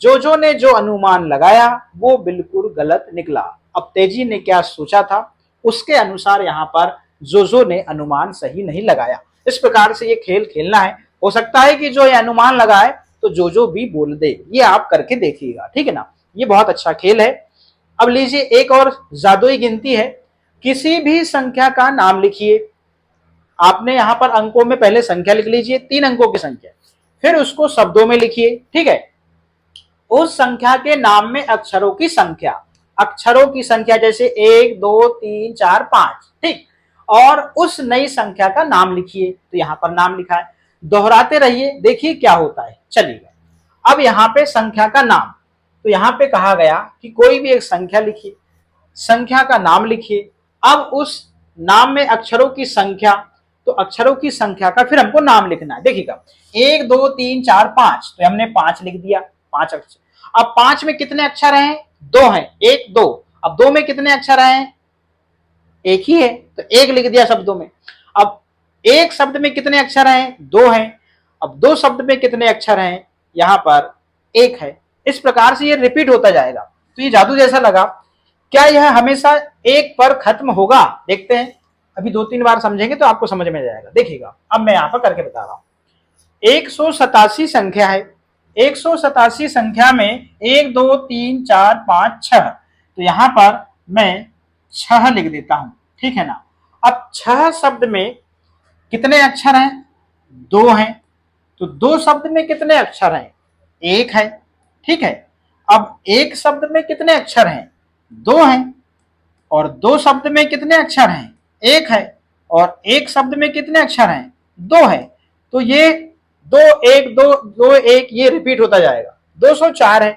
Speaker 1: जोजो ने जो अनुमान लगाया वो बिल्कुल गलत निकला। अब तेजी ने क्या सोचा था उसके अनुसार यहां पर जोजो ने अनुमान सही नहीं लगाया। इस प्रकार से ये खेल खेलना है। हो सकता है कि जो ये अनुमान लगाए तो जोजो भी बोल दे, ये आप करके देखिएगा। ठीक है ना, ये बहुत अच्छा खेल है। अब लीजिए एक और जादुई गिनती है। किसी भी संख्या का नाम लिखिए। आपने यहां पर अंकों में पहले संख्या लिख लीजिए, 3 अंकों की संख्या, फिर उसको शब्दों में लिखिए। ठीक है, उस संख्या के नाम में अक्षरों की संख्या, अक्षरों की संख्या जैसे 1 2 3 4 5। ठीक, और उस नई संख्या का नाम लिखिए। तो यहां पर नाम लिखा है, दोहराते रहिए, देखिए क्या होता है। चलिएगा, अब यहां पे संख्या का नाम, तो यहां पे कहा गया कि कोई भी एक संख्या लिखिए, संख्या का नाम लिखिए। अब उस नाम में अक्षरों की संख्या, तो अक्षरों की संख्या का फिर हमको नाम लिखना है। देखिएगा 1 2 3 4 5, तो हमने 5 लिख दिया, 5 अक्षर। अब 5 में कितने अक्षर हैं, 2 हैं, 1 2। अब 2 में कितने अक्षर हैं, एक ही है, तो 1 लिख दिया शब्दों में। अब एक शब्द में कितने अक्षर हैं, 2 हैं। अब 2 शब्द में कितने अक्षर हैं, यहां पर 1 है। इस प्रकार से ये रिपीट होता जाएगा। तो ये जादू जैसा लगा। क्या यह हमेशा 1 पर खत्म होगा, देखते हैं। अभी 2-3 बार समझेंगे तो आपको समझ में जाएगा। देखिएगा, अब मैं यहां पर करके बता रहा हूं। 187 संख्या है। 187 संख्या में 1 2 3 4 5 6, तो यहां पर मैं 6 लिख देता हूं। ठीक है ना। अब 6 शब्द में कितने अक्षर हैं, 2 हैं। तो 2 शब्द में कितने अक्षर हैं, 1 है। ठीक है, अब 1 शब्द में कितने अक्षर हैं, 2 हैं। और 2 शब्द में कितने अक्षर हैं, 1 है। और 1 शब्द में कितने अक्षर हैं, 2 है। तो ये 2 1 2 2 1 ये रिपीट होता जाएगा। 204 है।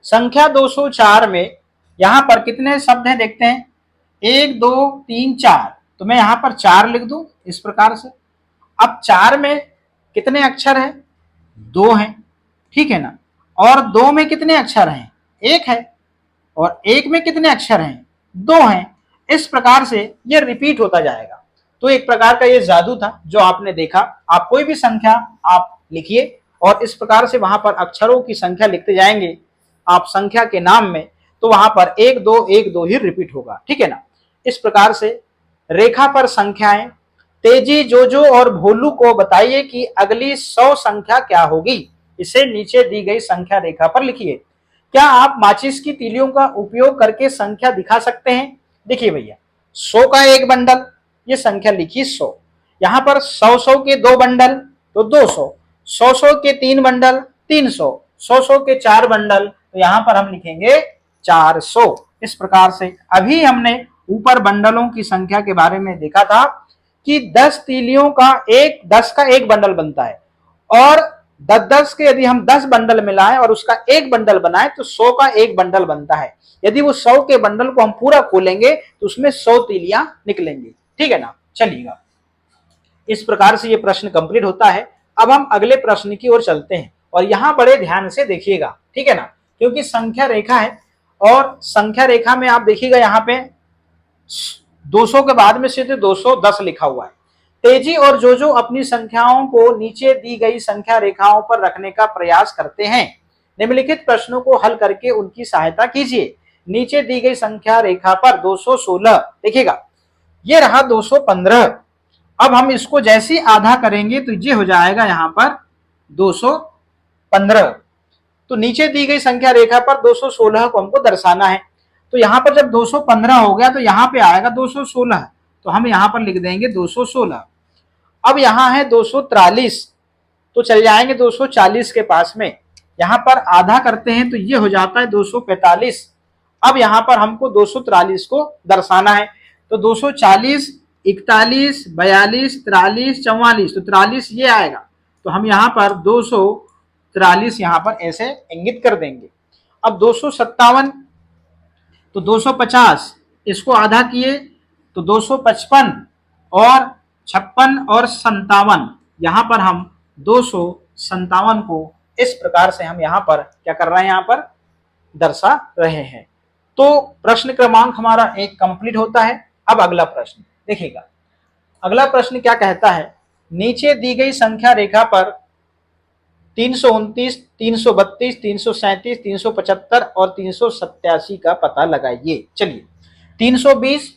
Speaker 1: संख्या 204 में यहां पर कितने शब्द हैं, देखते हैं। 1 2 3 4, तो मैं यहां पर 4 लिख दूं इस प्रकार से। अब 4 में कितने अक्षर हैं, 2 हैं। ठीक है ना। और 2 में कितने अक्षर हैं, 1 है। और 1 में कितने अक्षर हैं, 2 हैं। इस प्रकार से ये रिपीट होता जाएगा। तो एक प्रकार का ये जादू था जो आपने देखा। आप कोई भी संख्या आप लिखिए और इस प्रकार से वहां पर अक्षरों की संख्या लिखते जाएंगे आप संख्या के नाम में, तो वहां पर 1 2 1 2 ही रिपीट होगा। ठीक है ना। इस प्रकार से रेखा पर संख्याएं, तेजी जोजो और भोलू को बताइए कि अगली 100 संख्या क्या होगी। इसे नीचे दी गई संख्या रेखा पर लिखिए। क्या आप माचिस की तीलियों का उपयोग करके संख्या दिखा सकते हैं। देखिए भैया, 100 का एक बंडल, ये संख्या लिखी 100। यहां पर 100 के 2 बंडल तो 200, 100 के 3 बंडल 300, 100 के 4 बंडल तो यहाँ पर हम लिखेंगे 400। इस प्रकार से अभी हमने ऊपर बंडलों की संख्या के बारे में देखा था कि 10 तीलियों का 10 का एक बंडल बनता है, और 10-10 के यदि हम 10 बंडल मिलाएं और उसका एक बंडल बनाएं तो 100 का एक बंडल बनता है। यदि वो 100 के बंडल को हम पूरा खोलेंगे तो उसमें 100 तीलियां निकलेंगी। ठीक है ना, चलिएगा। इस प्रकार से ये प्रश्न कंप्लीट होता है। अब हम अगले प्रश्न की ओर चलते हैं, और यहां बड़े ध्यान से देखिएगा, ठीक है ना, क्योंकि संख्या रेखा है, और संख्या रेखा में आप देखिएगा यहाँ पे 200 के बाद में सीधे 210 लिखा हुआ है। तेजी और जो अपनी संख्याओं को नीचे दी गई संख्या रेखाओं पर रखने का प्रयास करते हैं। निम्नलिखित प्रश्नों को हल करके उनकी सहायता कीजिए। नीचे दी गई संख्या रेखा पर 216, देखिएगा ये रहा 215। अब हम इसको जैसे ही आधा करेंगे तो ये हो जाएगा यहाँ पर 215। तो नीचे दी गई संख्या रेखा पर 216 को हमको दर्शाना है। तो यहाँ पर जब 215 हो गया तो यहाँ पे आएगा 216, तो हम यहाँ पर लिख देंगे 216। अब यहाँ है 243, तो चल जाएंगे 240 के पास में, यहाँ पर आधा करते हैं तो ये हो जाता है 245। अब यहाँ पर हमको 243 को दर्शाना है, तो 240, 41, 42, 43, 44, तो 43 ये आएगा, तो हम यहाँ पर 243 यहाँ पर ऐसे इंगित कर देंगे। अब 257, तो 250, इसको आधा किए तो 255 और 56 और 57, यहाँ पर हम 257 को इस प्रकार से हम यहाँ पर क्या कर रहे हैं, यहाँ पर दर्शा रहे हैं। तो प्रश्न क्रमांक हमारा 1 कंप्लीट होता है। अब अगला प्रश्न देखिएगा। अगला प्रश्न क्या कहता है, नीचे दी गई संख्या रेखा पर 329, 332, 337, 375 और 387 का पता लगाइए। चलिए 320,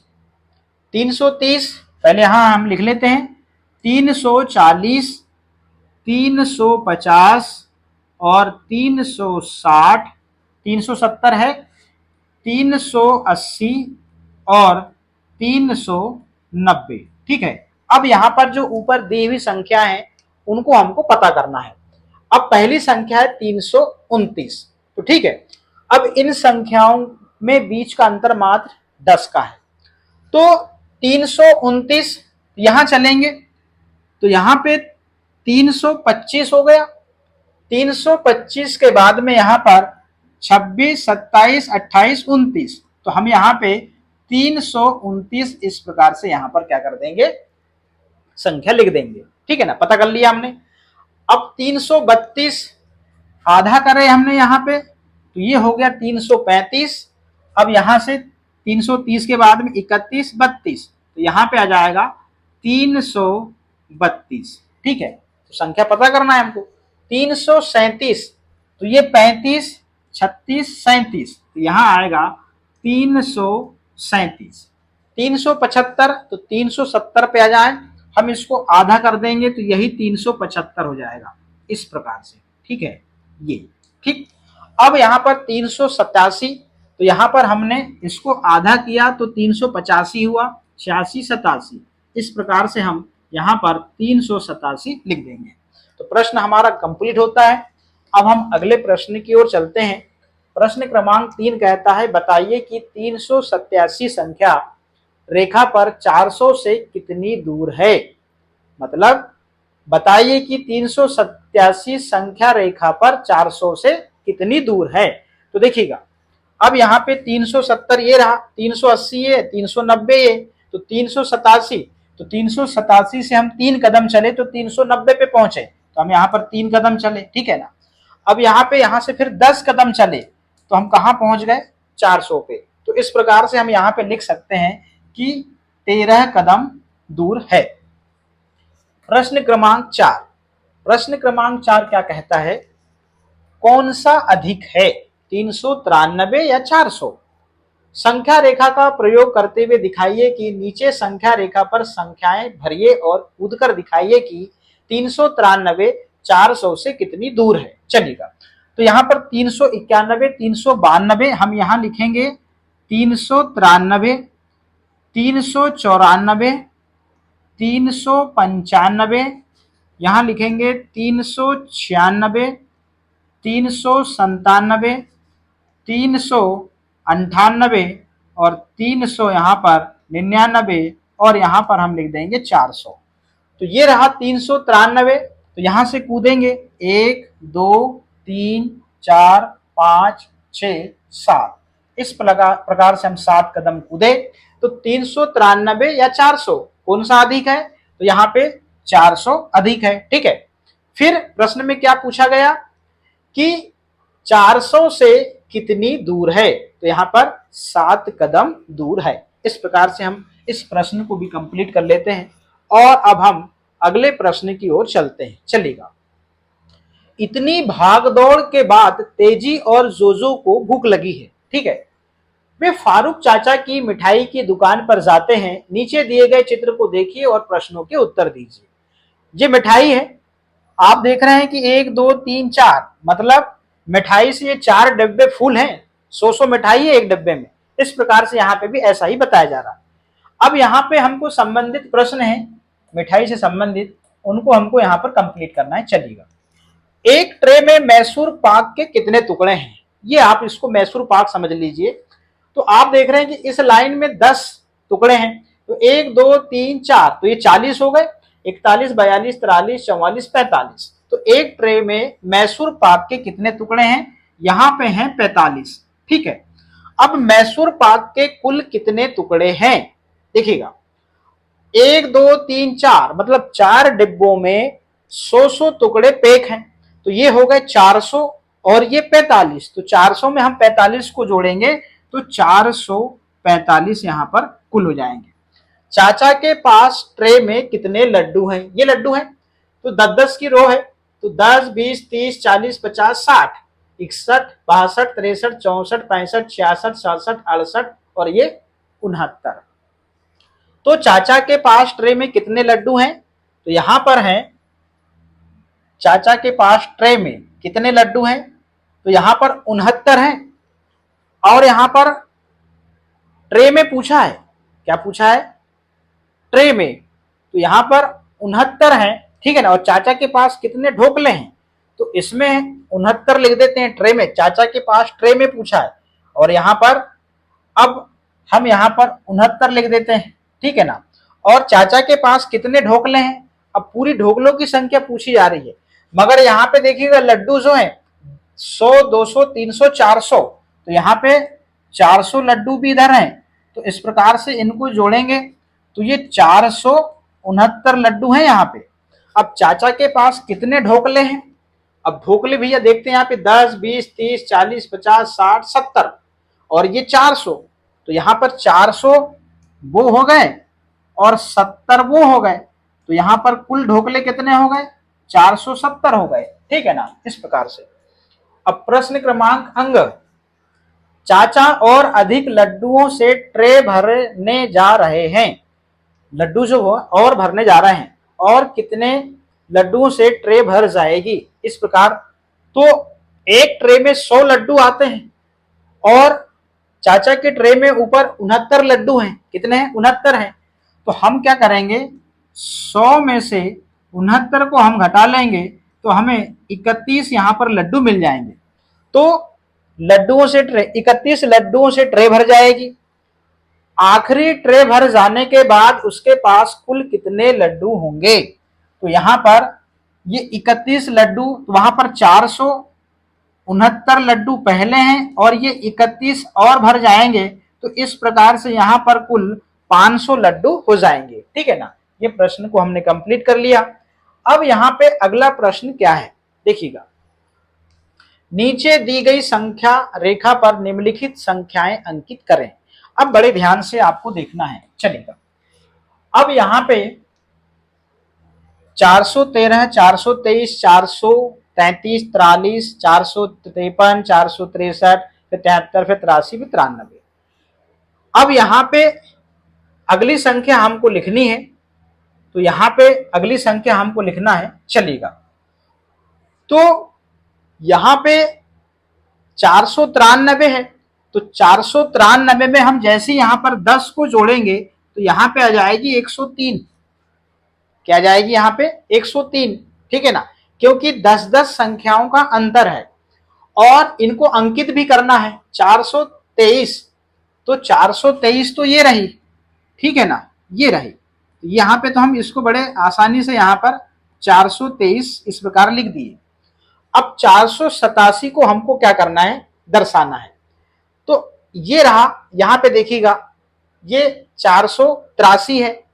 Speaker 1: 330, पहले यहाँ हम लिख लेते हैं, 340, 350 और 360, 370 है, 380 और 390। ठीक है। अब यहाँ पर जो ऊपर दी हुई संख्या है उनको हमको पता करना है। अब पहली संख्या है 329, तो ठीक है। अब इन संख्याओं में बीच का अंतर मात्र 10 का है, तो 329 यहां चलेंगे तो यहां पे 325 हो गया। 325 के बाद में यहां पर 26, 27, 28, 29, तो हम यहां पे 329 इस प्रकार से यहां पर क्या कर देंगे, संख्या लिख देंगे। ठीक है ना, पता कर लिया हमने। अब 332 आधा करे हमने यहाँ पे, तो ये हो गया 335। अब यहां से 330 के बाद में 31, 32, तो यहाँ पे आ जाएगा 332। ठीक है, तो संख्या पता करना है हमको। 337, तो ये 35, 36, 37, तो यहाँ आएगा 337। 375, तो 370 पे आ जाए, हम इसको आधा कर देंगे तो यही 375 हो जाएगा इस प्रकार से। ठीक है, ये ठीक। अब यहाँ पर 387, तो यहाँ पर हमने इसको आधा किया तो 385 हुआ, 86, 87, इस प्रकार से हम यहाँ पर 387 लिख देंगे। तो प्रश्न हमारा कंप्लीट होता है। अब हम अगले प्रश्न की ओर चलते हैं। प्रश्न क्रमांक 3 कहता है, बताइए कि 387 संख्या रेखा पर 400 से कितनी दूर है। मतलब बताइए कि 387 संख्या रेखा पर 400 से कितनी दूर है। तो देखिएगा, अब यहाँ पे 370 ये रहा, 380 ये, 390 ये, तो 387, तो 387 से हम 3 कदम चले तो 390 पे पहुंचे, तो हम यहाँ पर 3 कदम चले। ठीक है ना। अब यहाँ पे यहाँ से फिर 10 कदम चले तो हम कहाँ पहुंच गए, 400 पे। तो इस प्रकार से हम यहाँ पे लिख सकते हैं कि 13 कदम दूर है। प्रश्न क्रमांक 4। प्रश्न क्रमांक 4 क्या कहता है, कौन सा अधिक है, 393 या 400। संख्या रेखा का प्रयोग करते हुए दिखाइए कि नीचे संख्या रेखा पर संख्याएं भरिए और कूदकर दिखाइए कि 393 400 से कितनी दूर है। चलिएगा, तो यहाँ पर 391, 392 हम यहाँ लिखेंगे 393, 394, 395, यहाँ लिखेंगे 396, 397, 398 और 300 यहाँ पर 99 और यहाँ पर हम लिख देंगे 400। तो ये रहा 393। तो यहाँ से कूदेंगे 1 2 3 4 5 6 7, इस प्रकार से हम 7 कदम कूदे। तो 393 या 400 कौन सा अधिक है? तो यहाँ पे 400 अधिक है। ठीक है, फिर प्रश्न में क्या पूछा गया कि 400 से कितनी दूर है? तो यहाँ पर 7 कदम दूर है। इस प्रकार से हम इस प्रश्न को भी कंप्लीट कर लेते हैं और अब हम अगले प्रश्न की ओर चलते हैं। चलिएगा। इतनी भागदौड़ के बाद तेजी और जोजो को भूख लगी है। ठीक है, वे फारूक चाचा की मिठाई की दुकान पर जाते हैं। नीचे दिए गए चित्र को देखिए और प्रश्नों के उत्तर दीजिए। ये मिठाई है, आप देख रहे हैं कि 1 2 3 4, मतलब मिठाई से ये 4 डब्बे फुल हैं। 100 मिठाई है एक डब्बे में। इस प्रकार से यहाँ पे भी ऐसा ही बताया जा रहा है। अब यहाँ पे हमको संबंधित प्रश्न है मिठाई से संबंधित, उनको हमको यहाँ पर कंप्लीट करना है। चलिएगा। एक ट्रे में मैसूर पाक के कितने टुकड़े हैं? ये आप इसको मैसूर पाक समझ लीजिए। तो आप देख रहे हैं कि इस लाइन में 10 टुकड़े हैं। तो 1 2 3 4, तो ये 40 हो गए। 41 42 43 44 45। तो एक ट्रे में मैसूर पाक के कितने टुकड़े हैं? यहाँ पे हैं 45। ठीक है, अब मैसूर पाक के कुल कितने टुकड़े हैं? देखिएगा, 1 2 3 4, मतलब 4 डिब्बों में 100 टुकड़े पैक हैं। तो ये हो गए 400 और ये 45। तो 400 में हम 45 को जोड़ेंगे तो 445 यहाँ पर कुल हो जाएंगे। चाचा के पास ट्रे में कितने लड्डू हैं? ये लड्डू हैं, तो 10-10 की रो है। तो 10 20 30 40 50 60 61 62 63 64 65 66 67 68 और ये 69। तो चाचा के पास ट्रे में कितने लड्डू हैं? तो यहां पर हैं, चाचा के पास ट्रे में कितने लड्डू हैं? तो यहां पर 69 हैं। और यहां पर ट्रे में पूछा है, क्या पूछा है? ट्रे में। तो यहां पर 69 हैं। ठीक है ना, और चाचा के पास कितने ढोकले हैं? तो इसमें 69 लिख देते हैं ट्रे में। चाचा के पास ट्रे में पूछा है और यहां पर अब हम यहां पर 69 लिख देते हैं। ठीक है ना, और चाचा के पास कितने ढोकले हैं? अब पूरी ढोकलों की संख्या पूछी जा रही है, मगर यहाँ पे देखिएगा लड्डू जो है 100 200 300 400। तो यहाँ पे 400 लड्डू भी इधर हैं। तो इस प्रकार से इनको जोड़ेंगे तो ये 469 लड्डू हैं यहाँ पे। अब चाचा के पास कितने ढोकले हैं? अब ढोकले भैया देखते हैं यहाँ पे 10 20 30 40 50 60 70 और ये 400। तो यहाँ पर 400 वो हो गए और 70 वो हो गए। तो यहाँ पर कुल ढोकले कितने हो गए? 470 हो गए। ठीक है ना, इस प्रकार से। अब प्रश्न क्रमांक अंग, चाचा और अधिक लड्डुओं से ट्रे भरने जा रहे हैं। लड्डू जो हो और भरने जा रहे हैं, और कितने लड्डुओं से ट्रे भर जाएगी? इस प्रकार। तो एक ट्रे में 100 लड्डू आते हैं और चाचा के ट्रे में ऊपर 69 लड्डू हैं। कितने हैं? 69 हैं। तो हम क्या करेंगे, 100 में से 69 को हम घटा लेंगे तो हमें 31 यहाँ पर लड्डू मिल जाएंगे। तो लड्डुओं से ट्रे, 31 लड्डुओं से ट्रे भर जाएगी। आखिरी ट्रे भर जाने के बाद उसके पास कुल कितने लड्डू होंगे? तो यहाँ पर ये 31 लड्डू, तो वहां पर 469 लड्डू पहले हैं और ये 31 और भर जाएंगे। तो इस प्रकार से यहाँ पर कुल 500 लड्डू हो जाएंगे। ठीक है ना, ये प्रश्न को हमने कंप्लीट कर लिया। अब यहाँ पे अगला प्रश्न क्या है, देखिएगा। नीचे दी गई संख्या रेखा पर निम्नलिखित संख्याएं अंकित करें। अब बड़े ध्यान से आपको देखना है। चलिएगा, अब यहाँ पे 413 423 433 43 453 463 फिर 73 फिर 83 फिर 93। अब यहाँ पे अगली संख्या हमको लिखनी है। तो यहाँ पे अगली संख्या हमको लिखना है। चलिएगा, तो यहाँ पे 493 है। तो 493 में हम जैसे यहाँ पर 10 को जोड़ेंगे तो यहाँ पे आ जाएगी 103। क्या आ जाएगी? यहाँ पे 103। ठीक है ना, क्योंकि 10-10 संख्याओं का अंतर है और इनको अंकित भी करना है 423। तो 423 तो ये रही, ठीक है ना, ये रही। यहाँ पे तो हम इसको बड़े आसानी से यहाँ पर 423 इस प्रकार लिख दिए। अब 487 को हमको क्या करना है, दर्शाना है। तो ये रहा, यहाँ पे देखिएगा ये 483 है,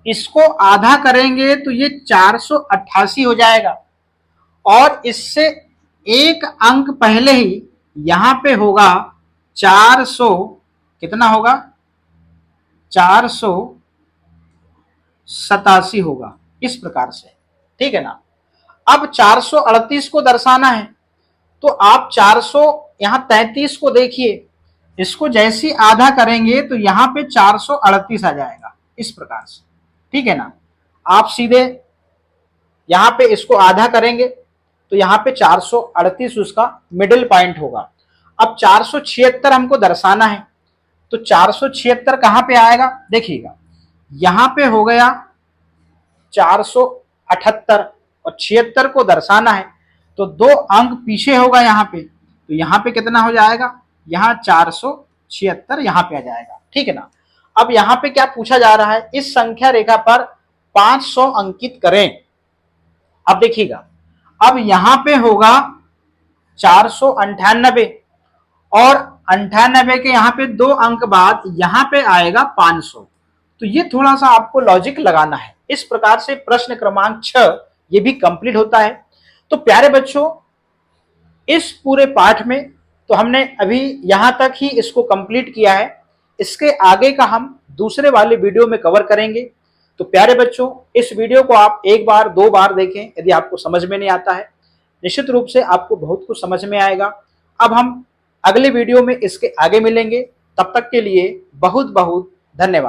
Speaker 1: इसको आधा करेंगे तो ये 488 हो जाएगा। और इससे एक अंक पहले ही यहां पे होगा 400, कितना होगा, 487 होगा, इस प्रकार से, ठीक है ना। अब 438 को दर्शाना है, तो आप 400 यहां 33 को देखिए, इसको जैसी आधा करेंगे तो यहां पे 438 आ जाएगा, इस प्रकार से, ठीक है ना। आप सीधे यहां पे इसको आधा करेंगे तो यहां पे 438 उसका मिडिल पॉइंट होगा। अब 476 हमको दर्शाना है, तो 476 कहां पे आएगा, देखिएगा यहां पे हो गया 478 और 76 को दर्शाना है तो 2 अंक पीछे होगा यहाँ पे, तो यहाँ पे कितना हो जाएगा, यहाँ 476 यहाँ पे आ जाएगा, ठीक है ना। अब यहाँ पे क्या पूछा जा रहा है, इस संख्या रेखा पर 500 अंकित करें। अब देखिएगा, अब यहां पे होगा 498 और 98 के यहां पे 2 अंक बाद यहां पे आएगा 500। तो ये थोड़ा सा आपको लॉजिक लगाना है। इस प्रकार से प्रश्न क्रमांक 6 ये भी कंप्लीट होता है। तो प्यारे बच्चों, इस पूरे पाठ में तो हमने अभी यहां तक ही इसको कंप्लीट किया है। इसके आगे का हम दूसरे वाले वीडियो में कवर करेंगे। तो प्यारे बच्चों, इस वीडियो को आप 1 बार 2 बार देखें, यदि आपको समझ में नहीं आता है निश्चित रूप से आपको बहुत कुछ समझ में आएगा। अब हम अगले वीडियो में इसके आगे मिलेंगे, तब तक के लिए बहुत बहुत धन्यवाद।